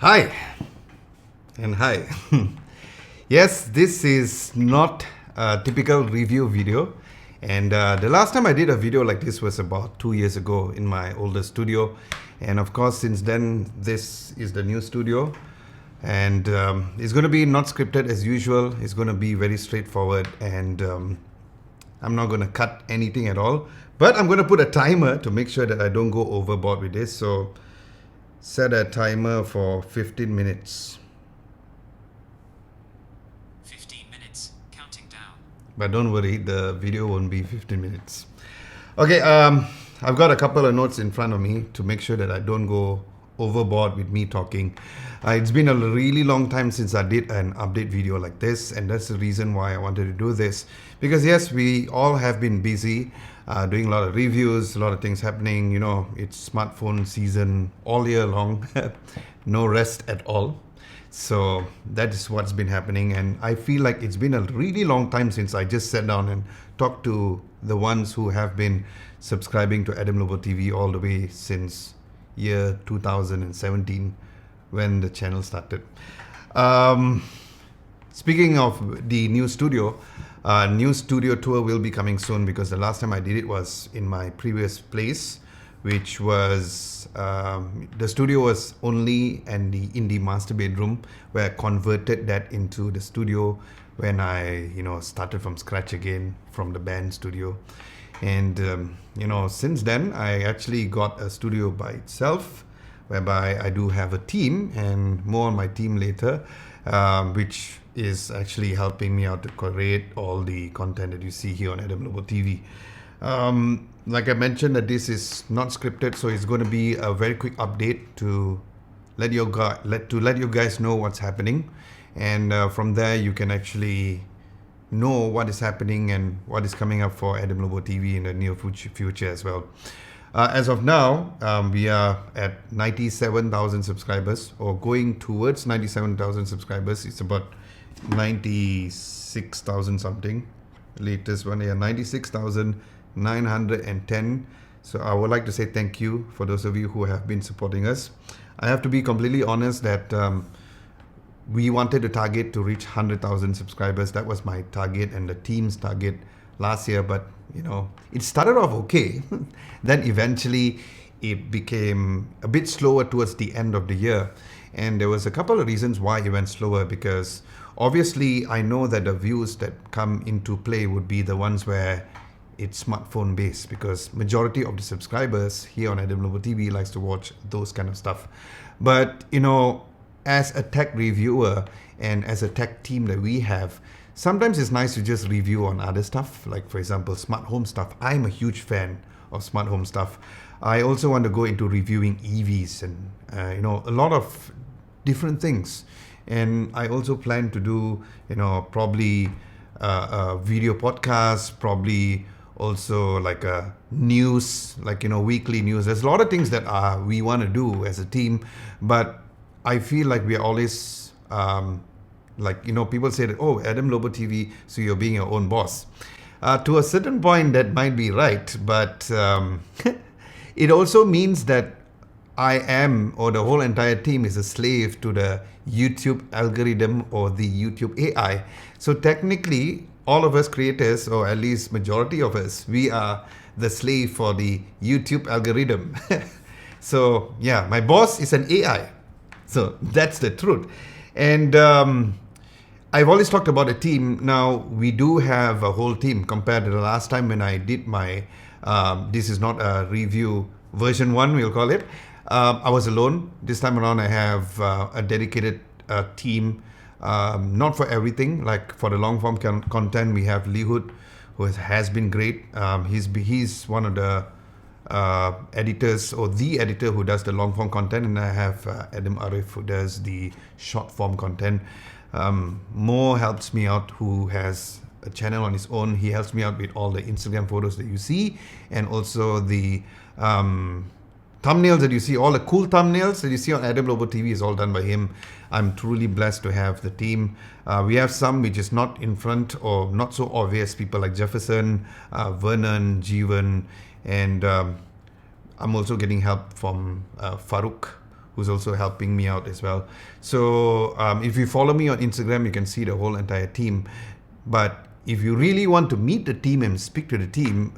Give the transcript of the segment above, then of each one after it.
Hi and hi. Yes, this is not a typical review video. And the last time I did a video like this was about 2 years ago in my older studio. And of course, since then, this is the new studio. And it's going to be not scripted as usual. It's going to be very straightforward. And I'm not going to cut anything at all. But I'm going to put a timer to make sure that I don't go overboard with this. So set a timer for 15 minutes. 15 minutes, counting down. But don't worry, the video won't be 15 minutes. Okay, I've got a couple of notes in front of me to make sure that I don't go overboard with me talking. It's been a really long time since I did an update video like this, and that's the reason why I wanted to do this. Because yes, we all have been busy doing a lot of reviews, a lot of things happening. You know, it's smartphone season all year long, no rest at all. So that is what's been happening, and I feel like it's been a really long time since I just sat down and talked to the ones who have been subscribing to Adam Lobo TV all the way since year 2017 when the channel started. Speaking of the new studio tour will be coming soon, because the last time I did it was in my previous place, which was the studio was only in the master bedroom, where I converted that into the studio when I started from scratch again from the band studio. And since then I actually got a studio by itself, whereby I do have a team, and more on my team later, which is actually helping me out to create all the content that you see here on Adam Lobo TV. Like I mentioned, that this is not scripted, so it's going to be a very quick update to let you guys know what's happening, and from there you can actually know what is happening and what is coming up for Adam Lobo TV in the near future as well. As of now, we are at 97,000 subscribers, or going towards 97,000 subscribers. It's about 96,000 something. Latest one, 96,910. So I would like to say thank you for those of you who have been supporting us. I have to be completely honest that we wanted to target to reach 100,000 subscribers. That was my target and the team's target last year, but it started off okay. Then eventually it became a bit slower towards the end of the year, and there was a couple of reasons why it went slower. Because obviously I know that the views that come into play would be the ones where it's smartphone based, because majority of the subscribers here on Adam Lobo TV likes to watch those kind of stuff. But as a tech reviewer and as a tech team that we have, sometimes it's nice to just review on other stuff, like for example smart home stuff. I'm a huge fan of smart home stuff. I also want to go into reviewing EVs and a lot of different things. And I also plan to do probably a video podcast, probably also like a news, like weekly news. There's a lot of things that we want to do as a team, but I feel like we are always people say that, oh, Adam Lobo TV, so you're being your own boss. To a certain point that might be right, but it also means that I am, or the whole entire team is a slave to the YouTube algorithm or the YouTube AI. So technically, all of us creators, or at least majority of us, we are the slave for the YouTube algorithm. So yeah, my boss is an AI. So that's the truth. And I've always talked about a team. Now we do have a whole team compared to the last time when I did my, this is not a review version 1, we'll call it. I was alone. This time around I have a dedicated team, not for everything. Like for the long form content, we have Lihut, who has been great. He's one of the editors, or the editor who does the long form content, and I have Adam Arif, who does the short form content. Mo helps me out, who has a channel on his own. He helps me out with all the Instagram photos that you see, and also the thumbnails that you see, all the cool thumbnails that you see on Adam Lobo TV is all done by him. I'm truly blessed to have the team. We have some which is not in front or not so obvious, people like Jefferson, Vernon, Jeevan, and I'm also getting help from Farouk, who's also helping me out as well. So if you follow me on Instagram, you can see the whole entire team. But if you really want to meet the team and speak to the team,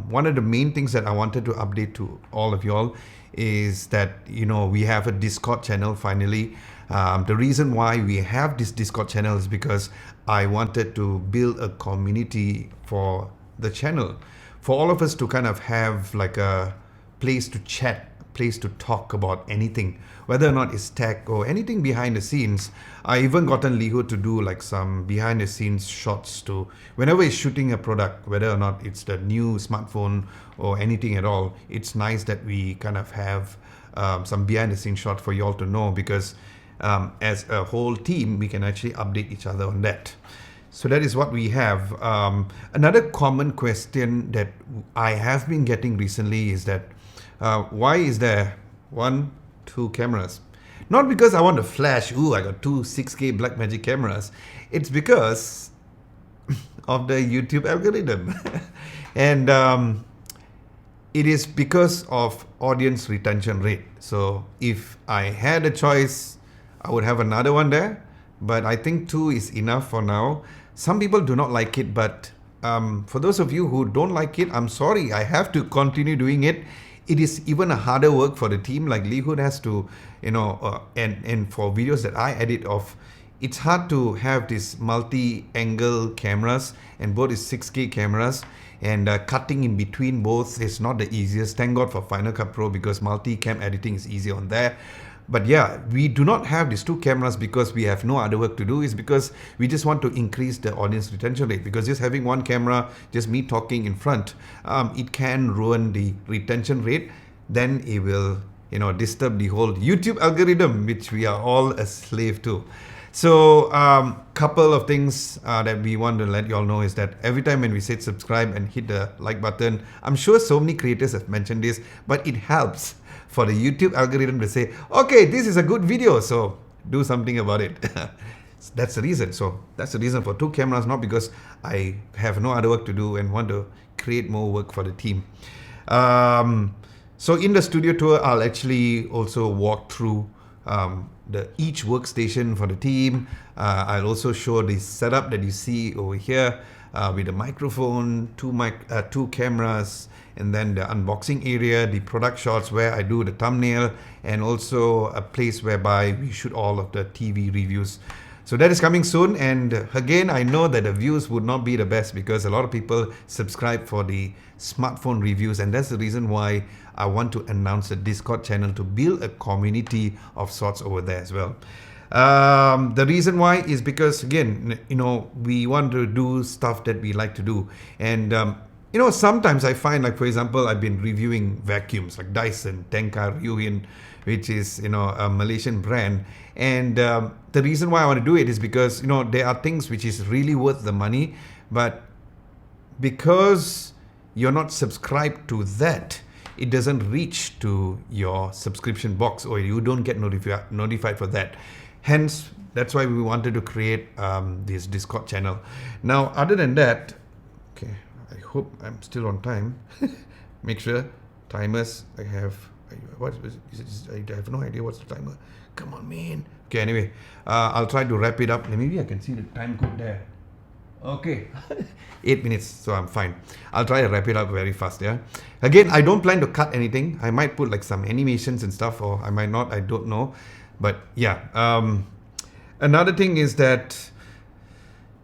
one of the main things that I wanted to update to all of y'all is that, we have a Discord channel finally. The reason why we have this Discord channel is because I wanted to build a community for the channel, for all of us to kind of have like a place to chat, place to talk about anything, whether or not it's tech or anything behind the scenes. I even gotten Liho to do like some behind the scenes shots to whenever he's shooting a product, whether or not it's the new smartphone or anything at all. It's nice that we kind of have some behind the scenes shot for y'all to know, because as a whole team, we can actually update each other on that. So that is what we have. Another common question that I have been getting recently is that why is there 2 cameras? Not because I want to flash, I got 2 6K Blackmagic cameras. It's because of the YouTube algorithm. And it is because of audience retention rate. So if I had a choice, I would have another one there. But I think 2 is enough for now. Some people do not like it, but for those of you who don't like it, I'm sorry. I have to continue doing it. It is even a harder work for the team. Like Lihood has to, and for videos that I edit of, it's hard to have these multi-angle cameras, and both is 6K cameras, and cutting in between both is not the easiest. Thank God for Final Cut Pro, because multi-cam editing is easy on there. But yeah, we do not have these 2 cameras because we have no other work to do. It's because we just want to increase the audience retention rate, because just having 1 camera, just me talking in front, it can ruin the retention rate. Then it will, disturb the whole YouTube algorithm, which we are all a slave to. So couple of things that we want to let you all know is that every time when we say subscribe and hit the like button, I'm sure so many creators have mentioned this, but it helps for the YouTube algorithm to say, okay, this is a good video, so do something about it. That's the reason. So that's the reason for 2 cameras, not because I have no other work to do and want to create more work for the team. So in the studio tour, I'll actually also walk through each workstation for the team. I'll also show the setup that you see over here with the microphone, 2 cameras, and then the unboxing area, the product shots where I do the thumbnail, and also a place whereby we shoot all of the TV reviews. So that is coming soon. And again, I know that the views would not be the best because a lot of people subscribe for the smartphone reviews, and that's the reason why I want to announce a Discord channel to build a community of sorts over there as well. The reason why is because, again, we want to do stuff that we like to do. And sometimes I find, like, for example, I've been reviewing vacuums like Dyson, Tenka Ryuhin, which is, a Malaysian brand. And the reason why I want to do it is because, there are things which is really worth the money, but because you're not subscribed to that, it doesn't reach to your subscription box, or you don't get notified for that. Hence, that's why we wanted to create this Discord channel. Now, other than that, okay, I hope I'm still on time. Make sure timers. I have I have no idea what's the timer. Come on, man. Okay, anyway, I'll try to wrap it up. Maybe I can see the time code there. Okay, 8 minutes, so I'm fine. I'll try to wrap it up very fast. Yeah. Again, I don't plan to cut anything. I might put like some animations and stuff, or I might not. I don't know. But yeah. Another thing is that,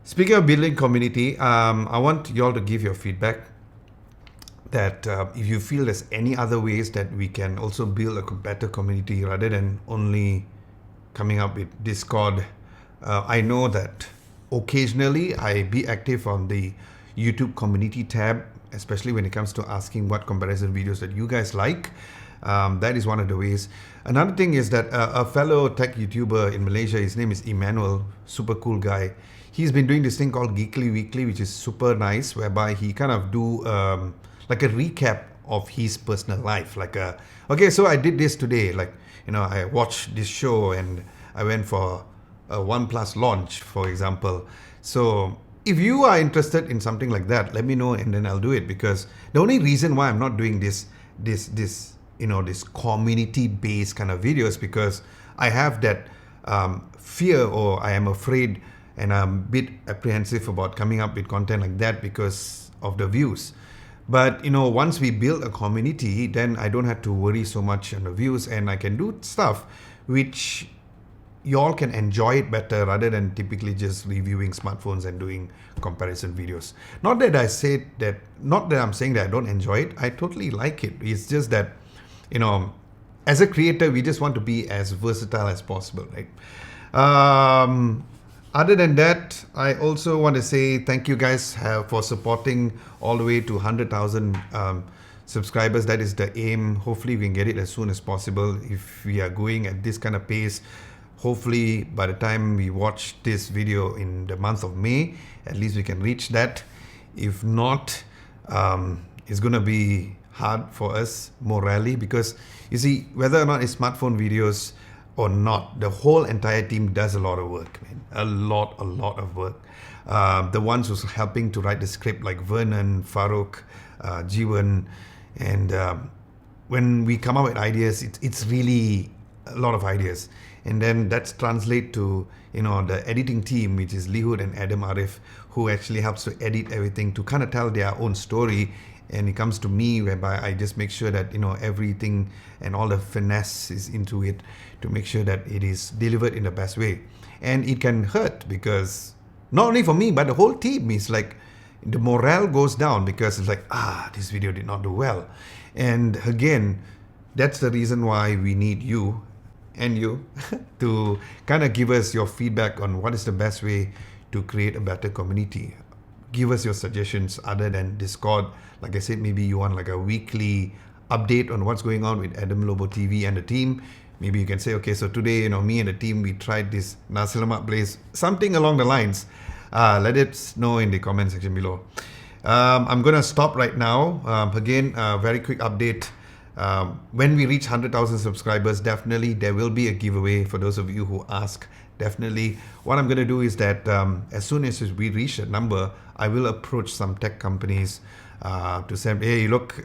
speaking of building community, I want you all to give your feedback. That if you feel there's any other ways that we can also build a better community rather than only coming up with Discord. I know that occasionally I be active on the YouTube community tab, especially when it comes to asking what comparison videos that you guys like. That is one of the ways. Another thing is that a fellow tech YouTuber in Malaysia, his name is Emmanuel, super cool guy. He's been doing this thing called Geekly Weekly, which is super nice, whereby he kind of do like a recap of his personal life. Like, okay, so I did this today. Like, I watched this show and I went for a OnePlus launch, for example. So if you are interested in something like that, let me know and then I'll do it, because the only reason why I'm not doing this this community-based kind of videos, because I have that fear, or I am afraid and I'm a bit apprehensive about coming up with content like that because of the views. But once we build a community, then I don't have to worry so much on the views, and I can do stuff which you all can enjoy it better rather than typically just reviewing smartphones and doing comparison videos. Not that I'm saying that I don't enjoy it. I totally like it. It's just that, as a creator, we just want to be as versatile as possible, right? Other than that, I also want to say thank you guys for supporting all the way to 100,000 subscribers. That is the aim. Hopefully we can get it as soon as possible. If we are going at this kind of pace, hopefully by the time we watch this video in the month of May, at least we can reach that. If not, it's going to be hard for us morally, because you see, whether or not it's smartphone videos or not, the whole entire team does a lot of work, man. A lot of work. The ones who's helping to write the script, like Vernon, Farouk, Jiwan, and when we come up with ideas, it's really a lot of ideas. And then that's translate to the editing team, which is Lihud and Adam Arif, who actually helps to edit everything to kind of tell their own story. And it comes to me, whereby I just make sure that everything and all the finesse is into it to make sure that it is delivered in the best way. And it can hurt, because not only for me but the whole team is like, the morale goes down, because it's like, this video did not do well. And again, that's the reason why we need you and you to kind of give us your feedback on what is the best way to create a better community. Give us your suggestions other than Discord. Like I said, maybe you want like a weekly update on what's going on with Adam Lobo TV and the team. Maybe you can say, okay, so today, me and the team, we tried this nasi lemak place, something along the lines. Let it know in the comment section below. I'm going to stop right now. Again, very quick update. When we reach 100,000 subscribers, definitely there will be a giveaway for those of you who ask. Definitely. What I'm going to do is that as soon as we reach that number, I will approach some tech companies to say, hey, look,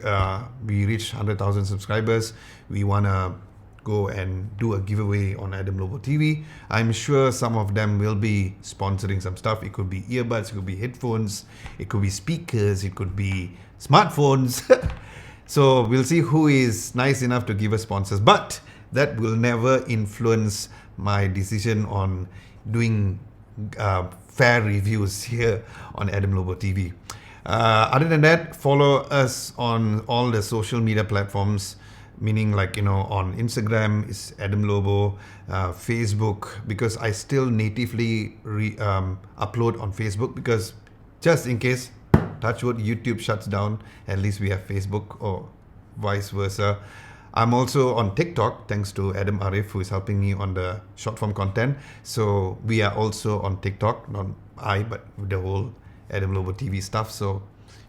we reached 100,000 subscribers. We want to go and do a giveaway on Adam Lobo TV. I'm sure some of them will be sponsoring some stuff. It could be earbuds, it could be headphones, it could be speakers, it could be smartphones. So we'll see who is nice enough to give us sponsors. But that will never influence my decision on doing fair reviews here on Adam Lobo TV. Other than that, follow us on all the social media platforms, meaning like, on Instagram is Adam Lobo, Facebook, because I still natively upload on Facebook, because just in case, touch wood, YouTube shuts down, at least we have Facebook, or vice versa. I'm also on TikTok, thanks to Adam Arif, who is helping me on the short form content. So we are also on TikTok, not I, but the whole Adam Lobo TV stuff. So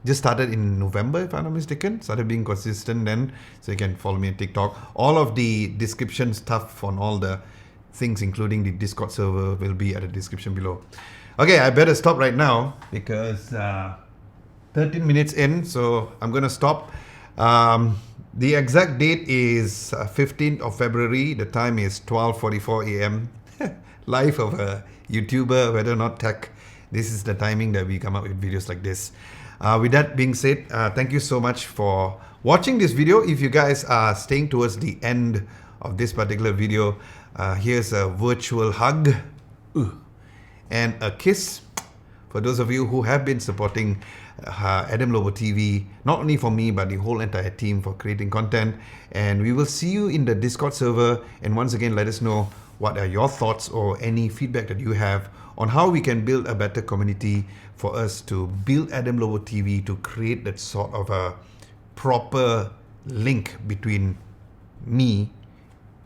just started in November, if I'm not mistaken. Started being consistent then, so you can follow me on TikTok. All of the description stuff on all the things, including the Discord server, will be at the description below. Okay, I better stop right now, because 13 minutes in, so I'm going to stop. The exact date is 15th of February. The time is 12:44 a.m. Life of a YouTuber, whether or not tech. This is the timing that we come up with videos like this. With that being said, thank you so much for watching this video. If you guys are staying towards the end of this particular video, here's a virtual hug and a kiss for those of you who have been supporting Adam Lobo TV, not only for me but the whole entire team for creating content. And we will see you in the Discord server. And once again, let us know what are your thoughts or any feedback that you have on how we can build a better community for us to build Adam Lobo TV, to create that sort of a proper link between me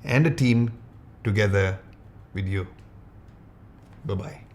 and the team together with you. Bye-bye.